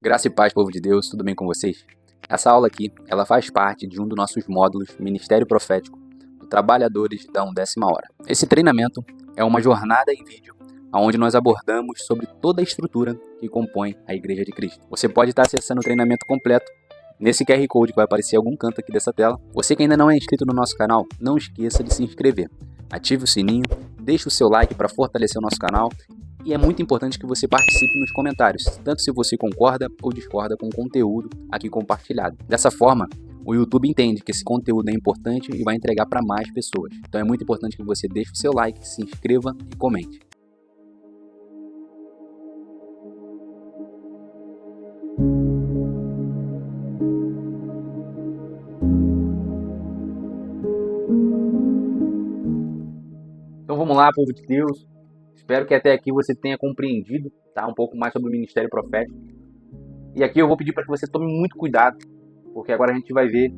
Graça e paz, povo de Deus, tudo bem com vocês? Essa aula aqui, ela faz parte de um dos nossos módulos Ministério Profético do Trabalhadores da 1ª Hora. Esse treinamento é uma jornada em vídeo, onde nós abordamos sobre toda a estrutura que compõe a Igreja de Cristo. Você pode estar acessando o treinamento completo nesse QR Code que vai aparecer em algum canto aqui dessa tela. Você que ainda não é inscrito no nosso canal, não esqueça de se inscrever. Ative o sininho, deixe o seu like para fortalecer o nosso canal. E é muito importante que você participe nos comentários, tanto se você concorda ou discorda com o conteúdo aqui compartilhado. Dessa forma, o YouTube entende que esse conteúdo é importante e vai entregar para mais pessoas. Então é muito importante que você deixe o seu like, se inscreva e comente. Então vamos lá, povo de Deus. Espero que até aqui você tenha compreendido, tá, um pouco mais sobre o Ministério Profético. E aqui eu vou pedir para que você tome muito cuidado, porque agora a gente vai ver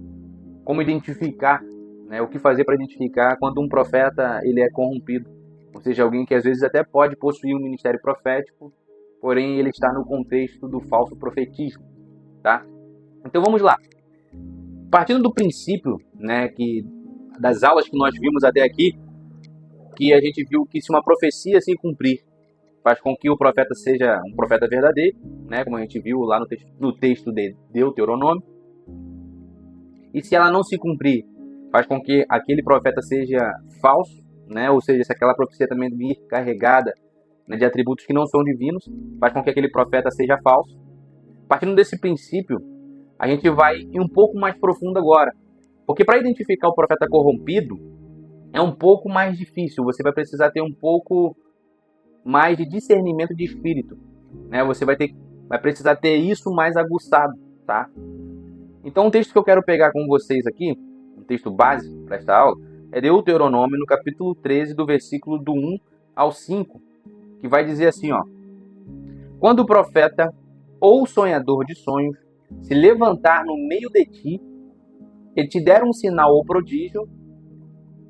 como identificar, né, o que fazer para identificar quando um profeta ele é corrompido. Ou seja, alguém que às vezes até pode possuir um ministério profético, porém ele está no contexto do falso profetismo, tá? Então vamos lá. Partindo do princípio, né, que das aulas que nós vimos até aqui, que a gente viu que se uma profecia se cumprir, faz com que o profeta seja um profeta verdadeiro, né, como a gente viu lá no texto de Deuteronômio. E se ela não se cumprir, faz com que aquele profeta seja falso, né, ou seja, se aquela profecia também vir carregada, né, de atributos que não são divinos, faz com que aquele profeta seja falso. Partindo desse princípio, a gente vai ir um pouco mais profundo agora. Porque para identificar o profeta corrompido, é um pouco mais difícil, você vai precisar ter um pouco mais de discernimento de espírito, né? Você vai precisar ter isso mais aguçado, tá? Então um texto que eu quero pegar com vocês aqui, um texto básico para esta aula, é Deuteronômio, no capítulo 13, do versículo do 1 ao 5, que vai dizer assim, ó: quando o profeta ou sonhador de sonhos se levantar no meio de ti, ele te der um sinal ou prodígio,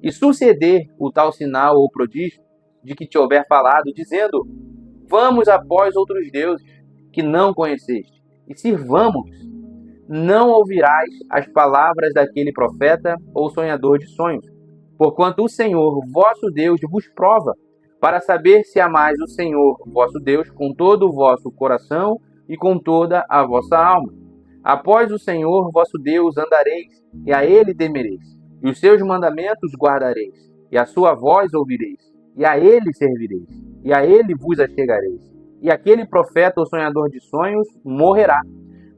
e suceder o tal sinal ou prodígio de que te houver falado, dizendo: vamos após outros deuses que não conheceste, e sirvamos, não ouvirás as palavras daquele profeta ou sonhador de sonhos, porquanto o Senhor, vosso Deus, vos prova, para saber se amais o Senhor, vosso Deus, com todo o vosso coração e com toda a vossa alma. Após o Senhor, vosso Deus, andareis, e a ele temereis. E os seus mandamentos guardareis, e a sua voz ouvireis, e a ele servireis, e a ele vos achegareis. E aquele profeta ou sonhador de sonhos morrerá,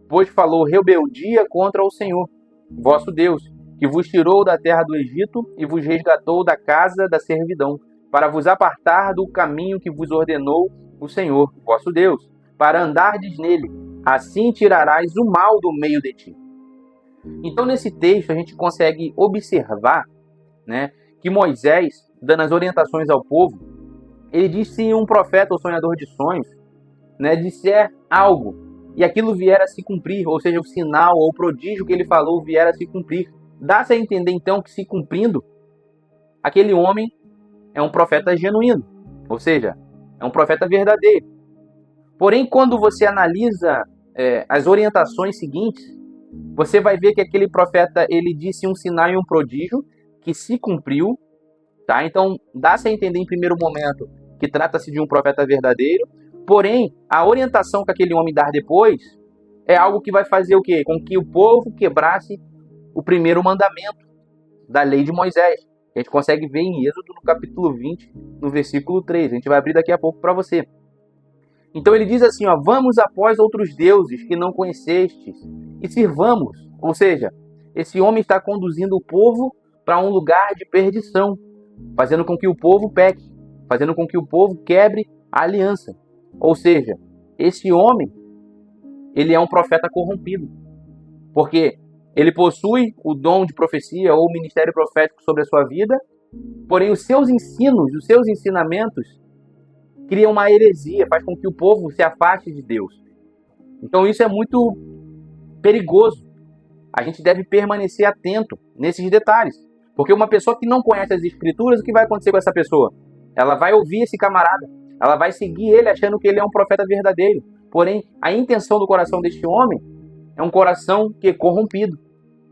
pois falou rebeldia contra o Senhor, vosso Deus, que vos tirou da terra do Egito e vos resgatou da casa da servidão, para vos apartar do caminho que vos ordenou o Senhor, vosso Deus, para andardes nele. Assim tirarás o mal do meio de ti. Então, nesse texto, a gente consegue observar, né, que Moisés, dando as orientações ao povo, ele diz que se um profeta ou sonhador de sonhos, né, disser algo e aquilo vier a se cumprir, ou seja, o sinal ou o prodígio que ele falou vier a se cumprir, dá-se a entender, então, que se cumprindo, aquele homem é um profeta genuíno, ou seja, é um profeta verdadeiro. Porém, quando você analisa as orientações seguintes, você vai ver que aquele profeta ele disse um sinal e um prodígio que se cumpriu, tá? Então, dá-se a entender em primeiro momento que trata-se de um profeta verdadeiro, porém, a orientação que aquele homem dá depois é algo que vai fazer o quê? Com que o povo quebrasse o primeiro mandamento da lei de Moisés. A gente consegue ver em Êxodo, no capítulo 20, no versículo 3. A gente vai abrir daqui a pouco para você. Então ele diz assim, ó: vamos após outros deuses que não conhecestes e sirvamos. Ou seja, esse homem está conduzindo o povo para um lugar de perdição, fazendo com que o povo peque, fazendo com que o povo quebre a aliança. Ou seja, esse homem, ele é um profeta corrompido, porque ele possui o dom de profecia ou o ministério profético sobre a sua vida, porém os seus ensinos, os seus ensinamentos cria uma heresia, faz com que o povo se afaste de Deus. Então isso é muito perigoso. A gente deve permanecer atento nesses detalhes. Porque uma pessoa que não conhece as escrituras, o que vai acontecer com essa pessoa? Ela vai ouvir esse camarada, ela vai seguir ele achando que ele é um profeta verdadeiro. Porém, a intenção do coração deste homem é um coração que é corrompido,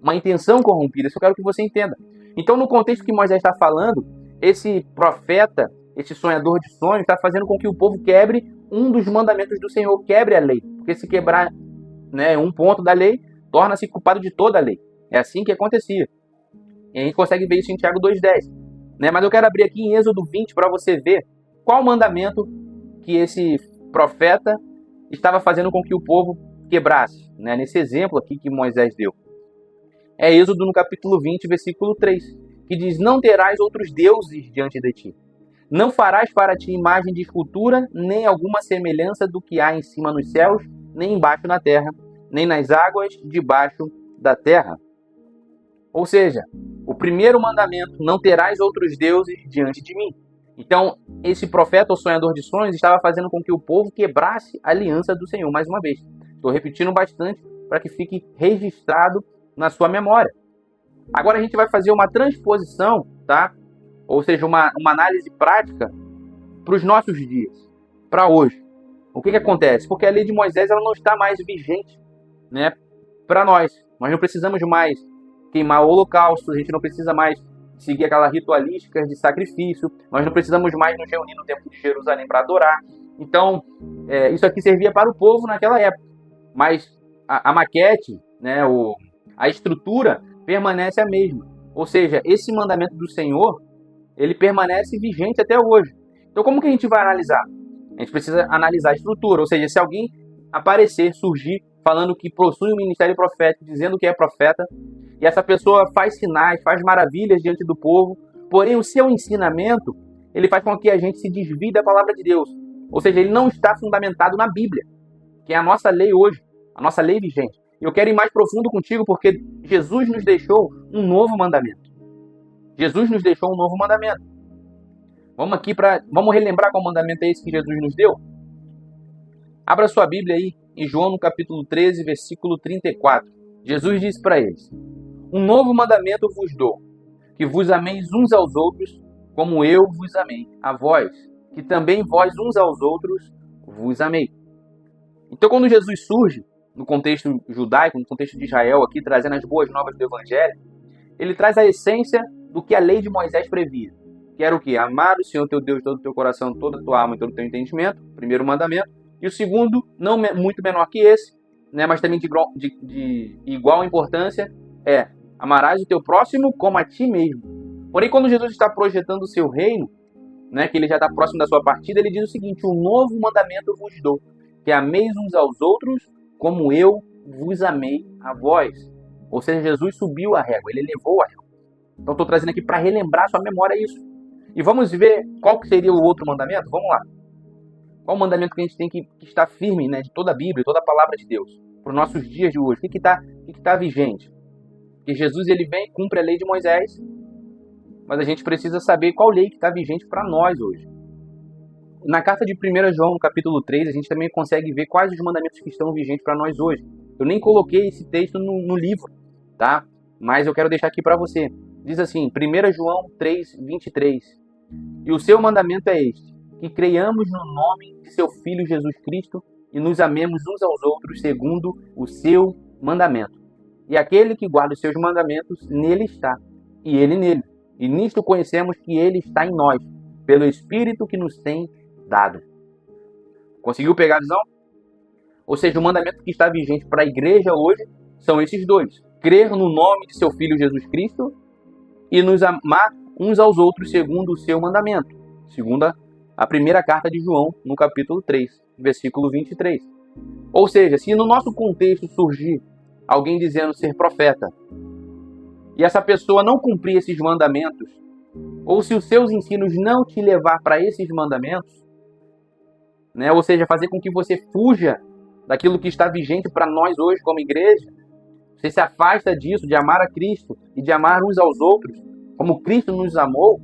uma intenção corrompida. Isso eu quero que você entenda. Então, no contexto que Moisés está falando, esse profeta, esse sonhador de sonhos, está fazendo com que o povo quebre um dos mandamentos do Senhor, quebre a lei. Porque se quebrar, né, um ponto da lei, torna-se culpado de toda a lei. É assim que acontecia. E a gente consegue ver isso em Tiago 2,10. Né? Mas eu quero abrir aqui em Êxodo 20 para você ver qual mandamento que esse profeta estava fazendo com que o povo quebrasse. Né? Nesse exemplo aqui que Moisés deu. É Êxodo no capítulo 20, versículo 3, que diz: não terás outros deuses diante de ti. Não farás para ti imagem de escultura, nem alguma semelhança do que há em cima nos céus, nem embaixo na terra, nem nas águas debaixo da terra. Ou seja, o primeiro mandamento, não terás outros deuses diante de mim. Então, esse profeta ou sonhador de sonhos estava fazendo com que o povo quebrasse a aliança do Senhor, mais uma vez. Estou repetindo bastante para que fique registrado na sua memória. Agora a gente vai fazer uma transposição, tá? Ou seja, uma análise prática para os nossos dias, para hoje. O que acontece? Porque a lei de Moisés ela não está mais vigente, né, para nós. Nós não precisamos mais queimar holocaustos, a gente não precisa mais seguir aquelas ritualísticas de sacrifício, nós não precisamos mais nos reunir no Templo de Jerusalém para adorar. Então, isso aqui servia para o povo naquela época. Mas a maquete, né, a estrutura permanece a mesma. Ou seja, esse mandamento do Senhor, ele permanece vigente até hoje. Então, como que a gente vai analisar? A gente precisa analisar a estrutura. Ou seja, se alguém aparecer, surgir, falando que possui um ministério profético, dizendo que é profeta, e essa pessoa faz sinais, faz maravilhas diante do povo, porém o seu ensinamento, ele faz com que a gente se desvie da palavra de Deus. Ou seja, ele não está fundamentado na Bíblia, que é a nossa lei hoje, a nossa lei vigente. Eu quero ir mais profundo contigo porque Jesus nos deixou um novo mandamento. Jesus nos deixou um novo mandamento. Vamos relembrar qual mandamento é esse que Jesus nos deu? Abra sua Bíblia aí em João no capítulo 13, versículo 34. Jesus disse para eles: um novo mandamento vos dou, que vos ameis uns aos outros, como eu vos amei a vós, que também vós uns aos outros vos amei. Então, quando Jesus surge, no contexto judaico, no contexto de Israel, aqui trazendo as boas novas do Evangelho, ele traz a essência do que a lei de Moisés previa. Que era o quê? Amar o Senhor teu Deus, todo o teu coração, toda a tua alma e todo o teu entendimento, primeiro mandamento. E o segundo, não muito menor que esse, né, mas também de igual importância, é: amarás o teu próximo como a ti mesmo. Porém, quando Jesus está projetando o seu reino, né, que ele já está próximo da sua partida, ele diz o seguinte: um novo mandamento vos dou, que ameis uns aos outros como eu vos amei a vós. Ou seja, Jesus subiu a régua, ele elevou a régua. Então estou trazendo aqui para relembrar a sua memória isso. E vamos ver qual que seria o outro mandamento? Vamos lá. Qual o mandamento que a gente tem que estar firme, né, de toda a Bíblia, toda a palavra de Deus, para os nossos dias de hoje? O que está vigente? Porque Jesus ele vem, cumpre a lei de Moisés, mas a gente precisa saber qual lei que está vigente para nós hoje. Na carta de 1 João, no capítulo 3, a gente também consegue ver quais os mandamentos que estão vigentes para nós hoje. Eu nem coloquei esse texto no livro, tá? Mas eu quero deixar aqui para você. Diz assim, 1 João 3, 23. E o seu mandamento é este: que creiamos no nome de seu Filho Jesus Cristo e nos amemos uns aos outros segundo o seu mandamento. E aquele que guarda os seus mandamentos, nele está, e ele nele. E nisto conhecemos que ele está em nós, pelo Espírito que nos tem dado. Conseguiu pegar a visão? Ou seja, o mandamento que está vigente para a igreja hoje são esses dois: crer no nome de seu Filho Jesus Cristo e nos amar uns aos outros segundo o seu mandamento. Segundo a primeira carta de João, no capítulo 3, versículo 23. Ou seja, se no nosso contexto surgir alguém dizendo ser profeta, e essa pessoa não cumprir esses mandamentos, ou se os seus ensinos não te levar para esses mandamentos, né, ou seja, fazer com que você fuja daquilo que está vigente para nós hoje como igreja, você se afasta disso, de amar a Cristo e de amar uns aos outros, como Cristo nos amou,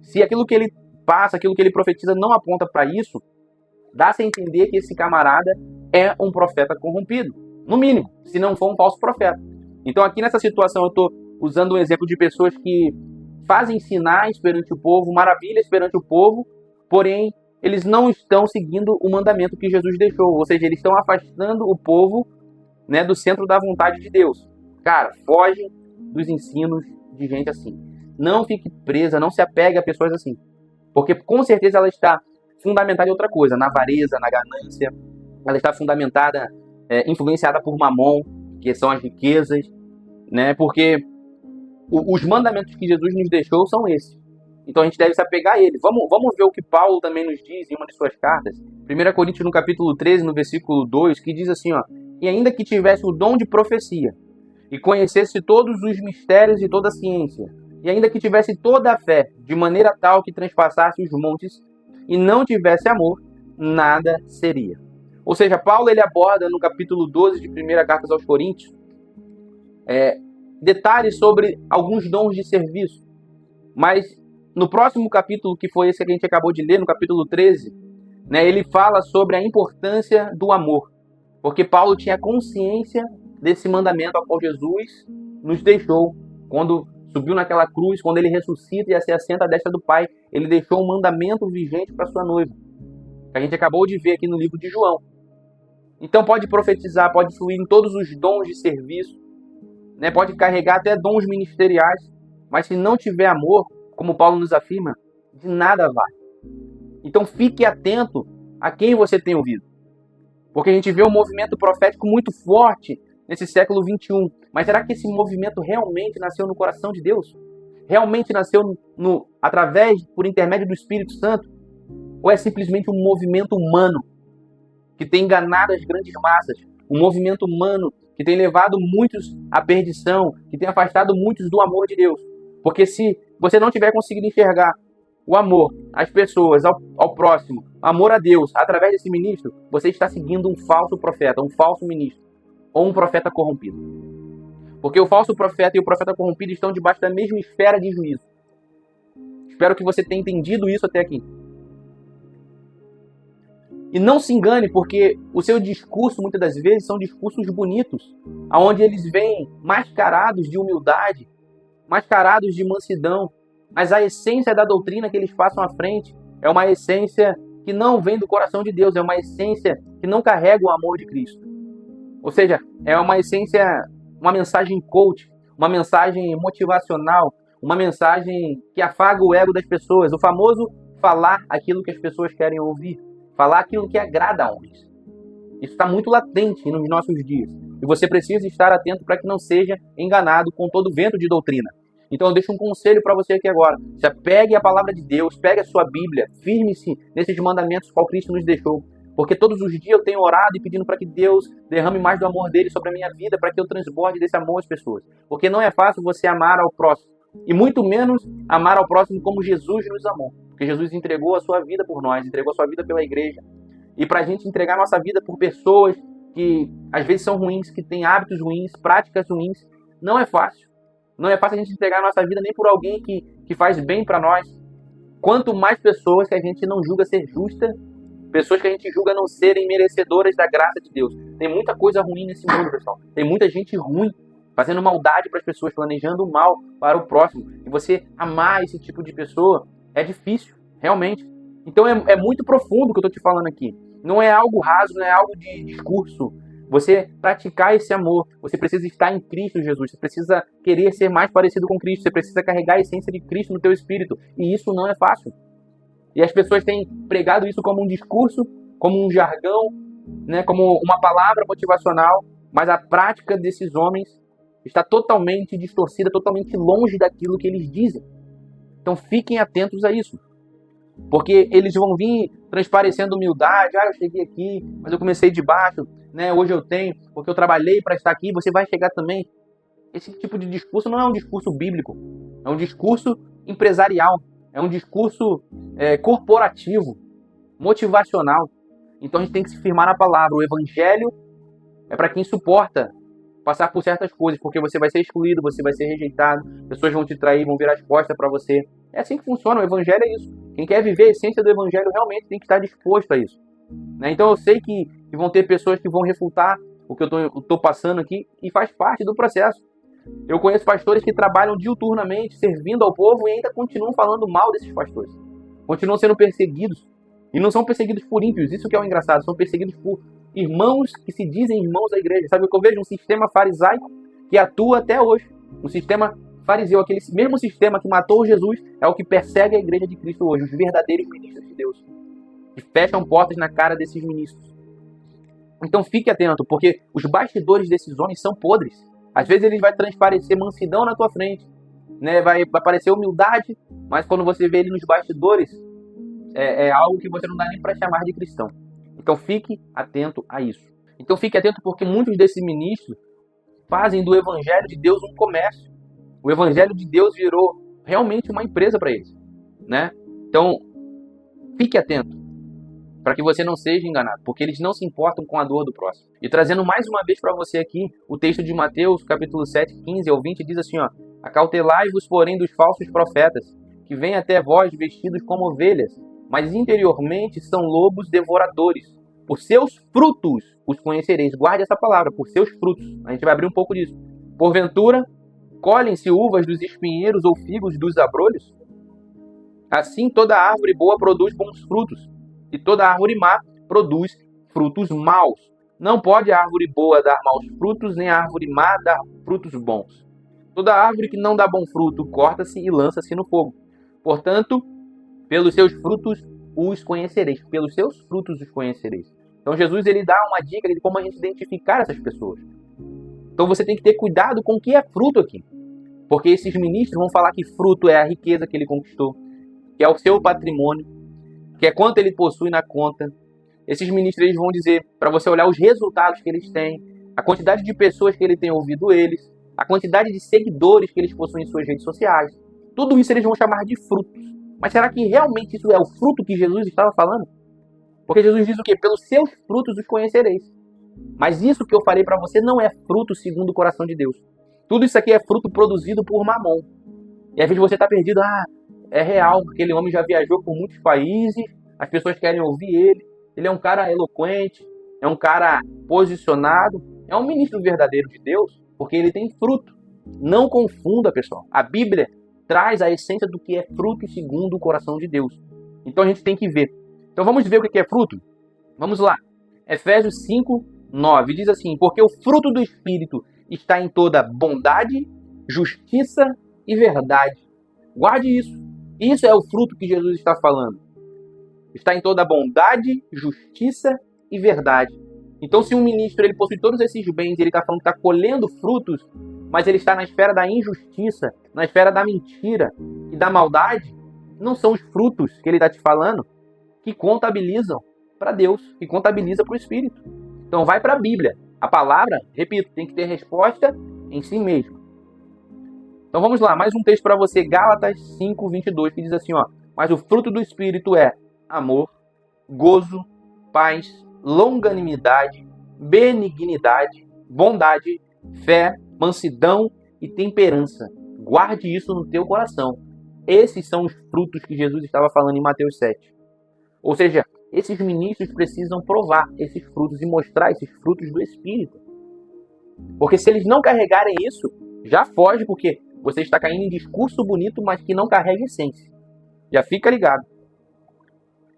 se aquilo que ele passa, aquilo que ele profetiza não aponta para isso, dá-se a entender que esse camarada é um profeta corrompido, no mínimo, se não for um falso profeta. Então aqui nessa situação eu estou usando um exemplo de pessoas que fazem sinais perante o povo, maravilhas perante o povo, porém eles não estão seguindo o mandamento que Jesus deixou. Ou seja, eles estão afastando o povo, né, do centro da vontade de Deus. Cara, foge dos ensinos de gente assim. Não fique presa, não se apegue a pessoas assim. Porque com certeza ela está fundamentada em outra coisa, na avareza, na ganância. Ela está fundamentada, influenciada por Mamon, que são as riquezas, né? Porque os mandamentos que Jesus nos deixou são esses. Então a gente deve se apegar a ele. Vamos ver o que Paulo também nos diz em uma de suas cartas. 1 Coríntios, no capítulo 13, no versículo 2, que diz assim, ó: e ainda que tivesse o dom de profecia, e conhecesse todos os mistérios e toda a ciência, e ainda que tivesse toda a fé, de maneira tal que transpassasse os montes, e não tivesse amor, nada seria. Ou seja, Paulo ele aborda no capítulo 12 de 1 Carta aos Coríntios detalhes sobre alguns dons de serviço. Mas no próximo capítulo, que foi esse que a gente acabou de ler, no capítulo 13, né, ele fala sobre a importância do amor. Porque Paulo tinha consciência desse mandamento ao qual Jesus nos deixou. Quando subiu naquela cruz, quando ele ressuscita e se assenta à destra do Pai, ele deixou um mandamento vigente para sua noiva, que a gente acabou de ver aqui no livro de João. Então pode profetizar, pode fluir em todos os dons de serviço, né, pode carregar até dons ministeriais, mas se não tiver amor, como Paulo nos afirma, de nada vale. Então fique atento a quem você tem ouvido. Porque a gente vê um movimento profético muito forte nesse século XXI. Mas será que esse movimento realmente nasceu no coração de Deus? Realmente nasceu através, por intermédio do Espírito Santo? Ou é simplesmente um movimento humano que tem enganado as grandes massas? Um movimento humano que tem levado muitos à perdição, que tem afastado muitos do amor de Deus. Porque se você não tiver conseguido enxergar o amor às pessoas, ao próximo, amor a Deus, através desse ministro, você está seguindo um falso profeta, um falso ministro, ou um profeta corrompido. Porque o falso profeta e o profeta corrompido estão debaixo da mesma esfera de juízo. Espero que você tenha entendido isso até aqui. E não se engane, porque o seu discurso, muitas das vezes, são discursos bonitos, onde eles vêm mascarados de humildade, mascarados de mansidão, mas a essência da doutrina que eles passam à frente é uma essência que não vem do coração de Deus, é uma essência que não carrega o amor de Cristo. Ou seja, é uma essência, uma mensagem coach, uma mensagem motivacional, uma mensagem que afaga o ego das pessoas, o famoso falar aquilo que as pessoas querem ouvir, falar aquilo que agrada a homens. Isso está muito latente nos nossos dias. E você precisa estar atento para que não seja enganado com todo vento de doutrina. Então eu deixo um conselho para você aqui agora. Se apegue à palavra de Deus, pegue a sua Bíblia, firme-se nesses mandamentos que Cristo nos deixou. Porque todos os dias eu tenho orado e pedindo para que Deus derrame mais do amor dele sobre a minha vida, para que eu transborde desse amor às pessoas. Porque não é fácil você amar ao próximo. E muito menos amar ao próximo como Jesus nos amou. Porque Jesus entregou a sua vida por nós, entregou a sua vida pela igreja. E para a gente entregar a nossa vida por pessoas que às vezes são ruins, que têm hábitos ruins, práticas ruins, não é fácil. Não é fácil a gente entregar a nossa vida nem por alguém que faz bem para nós. Quanto mais pessoas que a gente não julga ser justa, pessoas que a gente julga não serem merecedoras da graça de Deus. Tem muita coisa ruim nesse mundo, pessoal. Tem muita gente ruim, fazendo maldade para as pessoas, planejando o mal para o próximo. E você amar esse tipo de pessoa é difícil, realmente. Então é muito profundo o que eu estou te falando aqui. Não é algo raso, não é algo de discurso. Você praticar esse amor, você precisa estar em Cristo Jesus, você precisa querer ser mais parecido com Cristo, você precisa carregar a essência de Cristo no teu espírito. E isso não é fácil. E as pessoas têm pregado isso como um discurso, como um jargão, né, como uma palavra motivacional, mas a prática desses homens está totalmente distorcida, totalmente longe daquilo que eles dizem. Então fiquem atentos a isso. Porque eles vão vir transparecendo humildade. Eu cheguei aqui, mas eu comecei de baixo, né? Hoje eu tenho, porque eu trabalhei para estar aqui, você vai chegar também. Esse tipo de discurso não é um discurso bíblico, é um discurso empresarial, é um discurso corporativo, motivacional. Então a gente tem que se firmar na palavra. O evangelho é para quem suporta passar por certas coisas, porque você vai ser excluído, você vai ser rejeitado, pessoas vão te trair, vão virar as costas para você. É assim que funciona, o evangelho é isso. Quem quer viver a essência do evangelho realmente tem que estar disposto a isso. Né? Então eu sei que vão ter pessoas que vão refutar o que eu estou passando aqui, e faz parte do processo. Eu conheço pastores que trabalham diuturnamente, servindo ao povo, e ainda continuam falando mal desses pastores. Continuam sendo perseguidos. E não são perseguidos por ímpios, isso que é o engraçado, são perseguidos por irmãos que se dizem irmãos da igreja. Sabe o que eu vejo? Um sistema farisaico que atua até hoje. Um sistema fariseu, aquele mesmo sistema que matou Jesus, é o que persegue a igreja de Cristo hoje, os verdadeiros ministros de Deus. Que fecham portas na cara desses ministros. Então fique atento, porque os bastidores desses homens são podres. Às vezes ele vai transparecer mansidão na tua frente, né? Vai aparecer humildade, mas quando você vê ele nos bastidores, é algo que você não dá nem para chamar de cristão. Então fique atento a isso. Então fique atento porque muitos desses ministros fazem do evangelho de Deus um comércio. O evangelho de Deus virou realmente uma empresa para eles, né? Então fique atento para que você não seja enganado, porque eles não se importam com a dor do próximo. E trazendo mais uma vez para você aqui o texto de Mateus, capítulo 7, 15 ao 20, diz assim, ó: acautelai-vos, porém, dos falsos profetas, que vêm até vós vestidos como ovelhas, mas interiormente são lobos devoradores. Por seus frutos os conhecereis. Guarde essa palavra, por seus frutos. A gente vai abrir um pouco disso. Porventura, colhem-se uvas dos espinheiros ou figos dos abrolhos? Assim toda árvore boa produz bons frutos, e toda árvore má produz frutos maus. Não pode a árvore boa dar maus frutos, nem a árvore má dar frutos bons. Toda árvore que não dá bom fruto corta-se e lança-se no fogo. Portanto, pelos seus frutos os conhecereis. Pelos seus frutos os conhecereis. Então Jesus ele dá uma dica de como a gente identificar essas pessoas. Então você tem que ter cuidado com o que é fruto aqui. Porque esses ministros vão falar que fruto é a riqueza que ele conquistou, que é o seu patrimônio, que é quanto ele possui na conta. Esses ministros eles vão dizer para você olhar os resultados que eles têm, a quantidade de pessoas que ele tem ouvido eles, a quantidade de seguidores que eles possuem em suas redes sociais. Tudo isso eles vão chamar de frutos. Mas será que realmente isso é o fruto que Jesus estava falando? Porque Jesus diz o quê? Pelos seus frutos os conhecereis. Mas isso que eu falei para você não é fruto segundo o coração de Deus. Tudo isso aqui é fruto produzido por Mamon. E às vezes você está perdido, é real, aquele homem já viajou por muitos países, as pessoas querem ouvir ele é um cara eloquente, é um cara posicionado, é um ministro verdadeiro de Deus, porque ele tem fruto. Não confunda, pessoal. A Bíblia traz a essência do que é fruto segundo o coração de Deus. Então a gente tem que ver. Então vamos ver o que é fruto? Vamos lá. Efésios 5, 9 diz assim: porque o fruto do Espírito está em toda bondade, justiça e verdade. Guarde isso. Isso é o fruto que Jesus está falando. Está em toda bondade, justiça e verdade. Então, se um ministro ele possui todos esses bens, ele está falando que está colhendo frutos, mas ele está na esfera da injustiça, na esfera da mentira e da maldade, não são os frutos que ele está te falando que contabilizam para Deus, que contabiliza para o Espírito. Então, vai para a Bíblia. A palavra, repito, tem que ter resposta em si mesmo. Então vamos lá, mais um texto para você, Gálatas 5, 22, que diz assim, ó: mas o fruto do Espírito é amor, gozo, paz, longanimidade, benignidade, bondade, fé, mansidão e temperança. Guarde isso no teu coração. Esses são os frutos que Jesus estava falando em Mateus 7. Ou seja, esses ministros precisam provar esses frutos e mostrar esses frutos do Espírito. Porque se eles não carregarem isso, já foge, porque você está caindo em discurso bonito, mas que não carrega essência. Já fica ligado.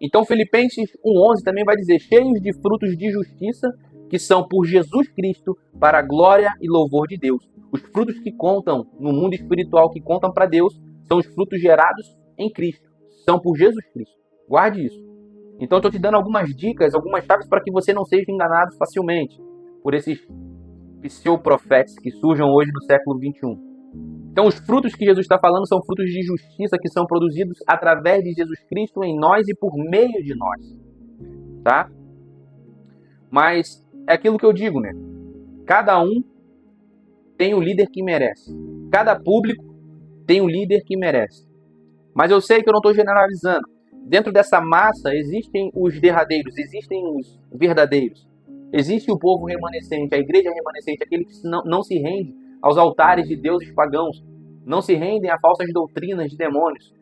Então Filipenses 1,11 também vai dizer: cheios de frutos de justiça, que são por Jesus Cristo, para a glória e louvor de Deus. Os frutos que contam no mundo espiritual, que contam para Deus, são os frutos gerados em Cristo. São por Jesus Cristo. Guarde isso. Então eu estou te dando algumas dicas, algumas chaves para que você não seja enganado facilmente por esses pseudo-profetas que surjam hoje no século 21. Então os frutos que Jesus está falando são frutos de justiça que são produzidos através de Jesus Cristo em nós e por meio de nós. Tá? Mas é aquilo que eu digo, né? Cada um tem o líder que merece. Cada público tem o líder que merece. Mas eu sei que eu não estou generalizando. Dentro dessa massa existem os derradeiros, existem os verdadeiros. Existe o povo remanescente, a igreja remanescente, aquele que não se rende aos altares de deuses pagãos, não se rendem a falsas doutrinas de demônios.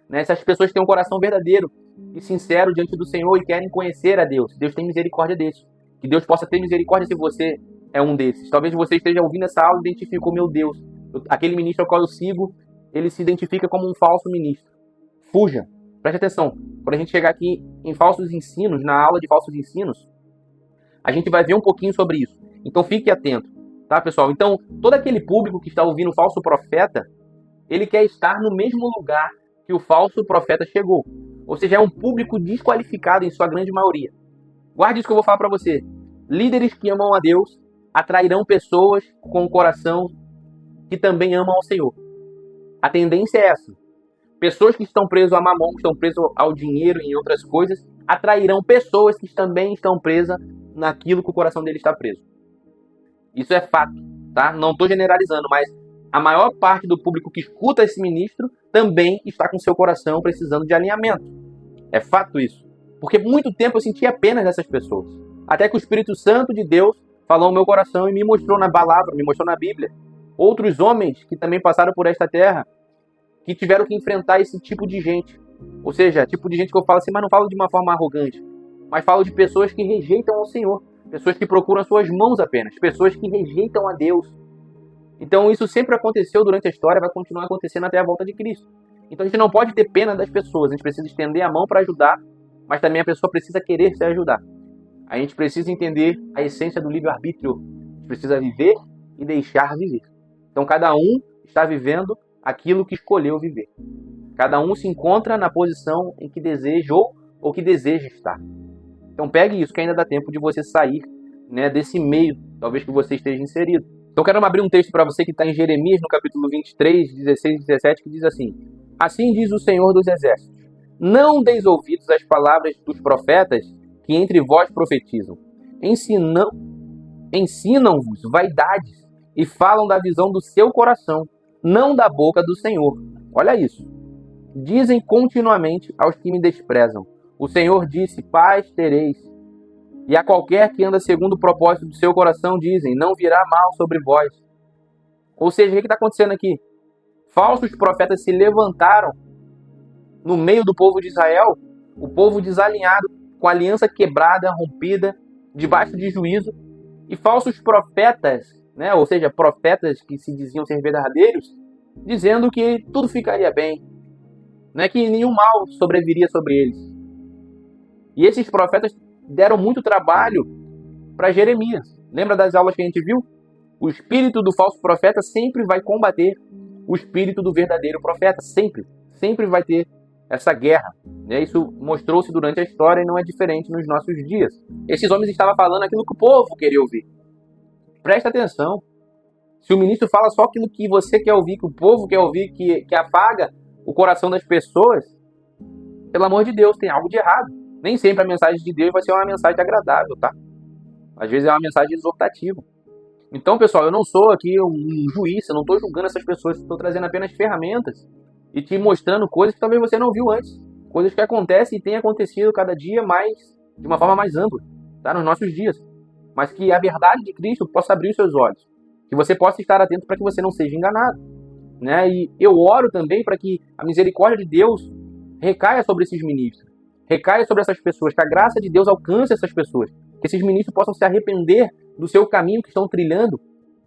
Né? Essas pessoas têm um coração verdadeiro e sincero diante do Senhor e querem conhecer a Deus. Deus tem misericórdia deles. Que Deus possa ter misericórdia se você é um desses. Talvez você esteja ouvindo essa aula e identificou: meu Deus, aquele ministro ao qual eu sigo, ele se identifica como um falso ministro. Fuja, Preste atenção, quando a gente chegar aqui em falsos ensinos, na aula de falsos ensinos, a gente vai ver um pouquinho sobre isso. Então fique atento, tá, pessoal? Então, todo aquele público que está ouvindo o falso profeta, ele quer estar no mesmo lugar que o falso profeta chegou. Ou seja, é um público desqualificado em sua grande maioria. Guarde isso que eu vou falar para você. Líderes que amam a Deus atrairão pessoas com o coração que também amam ao Senhor. A tendência é essa. Pessoas que estão presas a mamon, que estão presas ao dinheiro e em outras coisas, atrairão pessoas que também estão presas naquilo que o coração dele está preso. Isso é fato, tá? Não estou generalizando, mas a maior parte do público que escuta esse ministro também está com seu coração precisando de alinhamento. É fato isso. Porque por muito tempo eu sentia pena dessas pessoas. Até que o Espírito Santo de Deus falou no meu coração e me mostrou na palavra, me mostrou na Bíblia. Outros homens que também passaram por esta terra, que tiveram que enfrentar esse tipo de gente. Ou seja, tipo de gente que eu falo assim, mas não falo de uma forma arrogante, mas falo de pessoas que rejeitam ao Senhor, pessoas que procuram as suas mãos apenas, pessoas que rejeitam a Deus. Então isso sempre aconteceu durante a história, vai continuar acontecendo até a volta de Cristo. Então a gente não pode ter pena das pessoas, a gente precisa estender a mão para ajudar, mas também a pessoa precisa querer se ajudar. A gente precisa entender a essência do livre-arbítrio, a gente precisa viver e deixar viver. Então cada um está vivendo aquilo que escolheu viver. Cada um se encontra na posição em que desejou ou que deseja estar. Então pegue isso, que ainda dá tempo de você sair, né, desse meio, talvez que você esteja inserido. Então quero abrir um texto para você que está em Jeremias, no capítulo 23, 16 e 17, que diz assim: Assim diz o Senhor dos Exércitos, não deis ouvidos às palavras dos profetas que entre vós profetizam. Ensinam-vos vaidades e falam da visão do seu coração, não da boca do Senhor. Olha isso. Dizem continuamente aos que me desprezam. O Senhor disse, paz tereis. E a qualquer que anda segundo o propósito do seu coração, dizem, não virá mal sobre vós. Ou seja, o que está acontecendo aqui? Falsos profetas se levantaram no meio do povo de Israel, o povo desalinhado, com a aliança quebrada, rompida, debaixo de juízo. E falsos profetas, né, ou seja, profetas que se diziam ser verdadeiros, dizendo que tudo ficaria bem, né, que nenhum mal sobreviria sobre eles. E esses profetas deram muito trabalho para Jeremias. Lembra das aulas que a gente viu? O espírito do falso profeta sempre vai combater o espírito do verdadeiro profeta. Sempre. Sempre vai ter essa guerra. Né? Isso mostrou-se durante a história e não é diferente nos nossos dias. Esses homens estavam falando aquilo que o povo queria ouvir. Presta atenção. Se o ministro fala só aquilo que você quer ouvir, que o povo quer ouvir, que afaga o coração das pessoas, pelo amor de Deus, tem algo de errado. Nem sempre a mensagem de Deus vai ser uma mensagem agradável, tá? Às vezes é uma mensagem exortativa. Então, pessoal, eu não sou aqui um juiz, eu não estou julgando essas pessoas, estou trazendo apenas ferramentas e te mostrando coisas que talvez você não viu antes. Coisas que acontecem e têm acontecido cada dia mais, de uma forma mais ampla, tá? Nos nossos dias. Mas que a verdade de Cristo possa abrir os seus olhos. Que você possa estar atento para que você não seja enganado. Né? E eu oro também para que a misericórdia de Deus recaia sobre esses ministros. Recaia sobre essas pessoas. Que a graça de Deus alcance essas pessoas. Que esses ministros possam se arrepender do seu caminho que estão trilhando.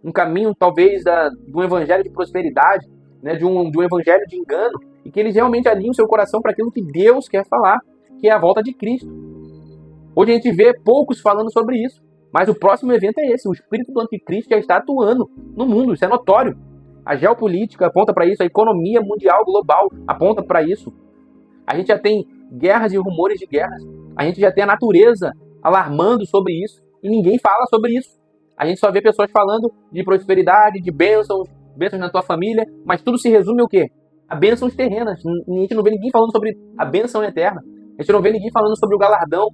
Um caminho, talvez, de um evangelho de prosperidade. Né? De um evangelho de engano. E que eles realmente alinhem o seu coração para aquilo que Deus quer falar. Que é a volta de Cristo. Hoje a gente vê poucos falando sobre isso. Mas o próximo evento é esse. O espírito do anticristo já está atuando no mundo. Isso é notório. A geopolítica aponta para isso. A economia mundial, global, aponta para isso. A gente já tem guerras e rumores de guerras. A gente já tem a natureza alarmando sobre isso. E ninguém fala sobre isso. A gente só vê pessoas falando de prosperidade, de bênçãos, bênçãos na tua família. Mas tudo se resume ao quê? A bênçãos terrenas. A gente não vê ninguém falando sobre a bênção eterna. A gente não vê ninguém falando sobre o galardão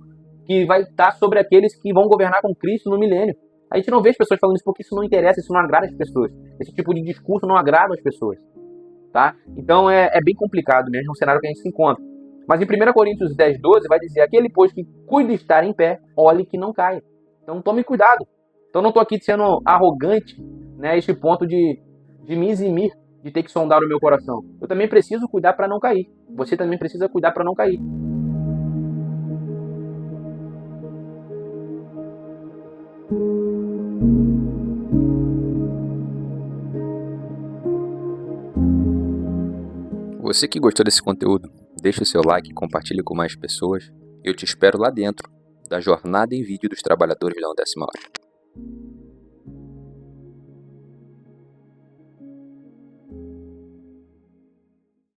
que vai estar sobre aqueles que vão governar com Cristo no milênio. A gente não vê as pessoas falando isso porque isso não interessa, isso não agrada as pessoas. Esse tipo de discurso não agrada as pessoas. Tá? Então é bem complicado mesmo o cenário que a gente se encontra. Mas em 1 Coríntios 10, 12 vai dizer, aquele pois que cuida de estar em pé, olhe que não caia. Então tome cuidado. Então não estou aqui sendo arrogante, né, a esse ponto de me eximir, de ter que sondar o meu coração. Eu também preciso cuidar para não cair. Você também precisa cuidar para não cair. Você que gostou desse conteúdo, Deixe o seu like e compartilhe com mais pessoas. Eu te espero lá dentro da jornada em vídeo dos trabalhadores da 1ª hora.